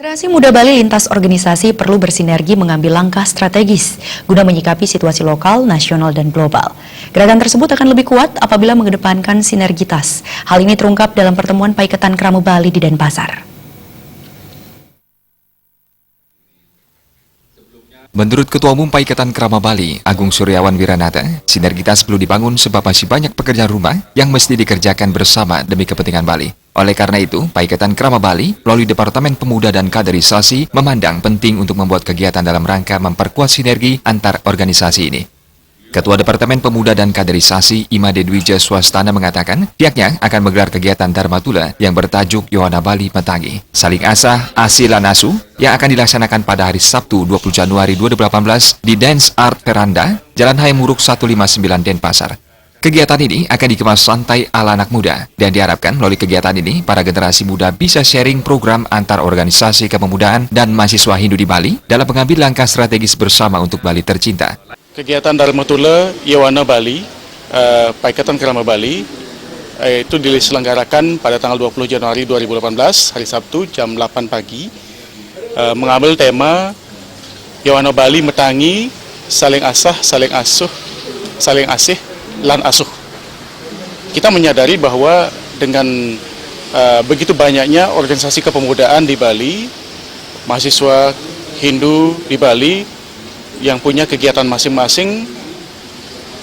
Generasi Muda Bali lintas organisasi perlu bersinergi mengambil langkah strategis guna menyikapi situasi lokal, nasional, dan global. Gerakan tersebut akan lebih kuat apabila mengedepankan sinergitas. Hal ini terungkap dalam pertemuan Paikatan Krama Bali di Denpasar. Menurut Ketua Umum Paikatan Krama Bali, Agung Suryawan Wiranata, sinergitas perlu dibangun sebab masih banyak pekerjaan rumah yang mesti dikerjakan bersama demi kepentingan Bali. Oleh karena itu, Paikatan Krama Bali melalui Departemen Pemuda dan Kaderisasi memandang penting untuk membuat kegiatan dalam rangka memperkuat sinergi antar organisasi ini. Ketua Departemen Pemuda dan Kaderisasi Imade Dwija Swastana mengatakan pihaknya akan menggelar kegiatan Dharma Tula yang bertajuk Yohana Bali Metangi, Saling Asah, Asilan Asu yang akan dilaksanakan pada hari Sabtu 20 Januari 2018 di Dance Art Veranda, Jalan Hayam Wuruk 159 Denpasar. Kegiatan ini akan dikemas santai ala anak muda dan diharapkan melalui kegiatan ini para generasi muda bisa sharing program antar organisasi kepemudaan dan mahasiswa Hindu di Bali dalam mengambil langkah strategis bersama untuk Bali tercinta. Kegiatan Dharma Tula Yohana Bali, Paikatan Krama Bali, itu diselenggarakan pada tanggal 20 Januari 2018, hari Sabtu jam 8 pagi, mengambil tema Yohana Bali Metangi, Saling Asah, Saling Asuh, Saling Asih, Lan Asuh. Kita menyadari bahwa dengan begitu banyaknya organisasi kepemudaan di Bali, mahasiswa Hindu di Bali yang punya kegiatan masing-masing,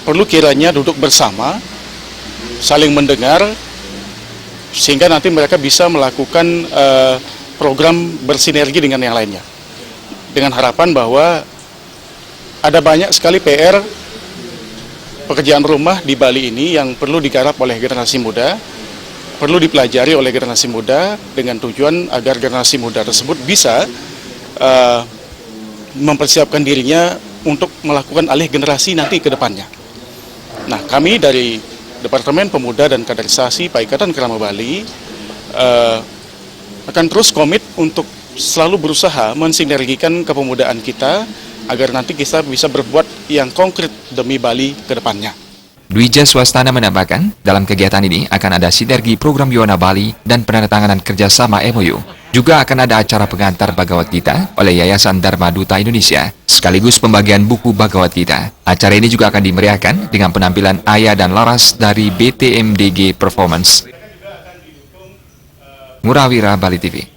perlu kiranya duduk bersama, saling mendengar, sehingga nanti mereka bisa melakukan program bersinergi dengan yang lainnya. Dengan harapan bahwa ada banyak sekali PR, pekerjaan rumah di Bali ini yang perlu digarap oleh generasi muda, perlu dipelajari oleh generasi muda dengan tujuan agar generasi muda tersebut bisa mempersiapkan dirinya untuk melakukan alih generasi nanti ke depannya. Nah, kami dari Departemen Pemuda dan Kaderisasi Paikatan Krama Bali akan terus komit untuk selalu berusaha mensinergikan kepemudaan kita agar nanti kita bisa berbuat yang konkret demi Bali ke depannya. Dwija Swastana menambahkan, dalam kegiatan ini akan ada sinergi program Yohana Bali dan penandatanganan kerjasama MOU. Juga akan ada acara pengantar Bhagavad Gita oleh Yayasan Dharma Duta Indonesia, sekaligus pembagian buku Bhagavad Gita. Acara ini juga akan dimeriahkan dengan penampilan Ayah dan Laras dari BTMDG Performance. Murawira, Bali TV.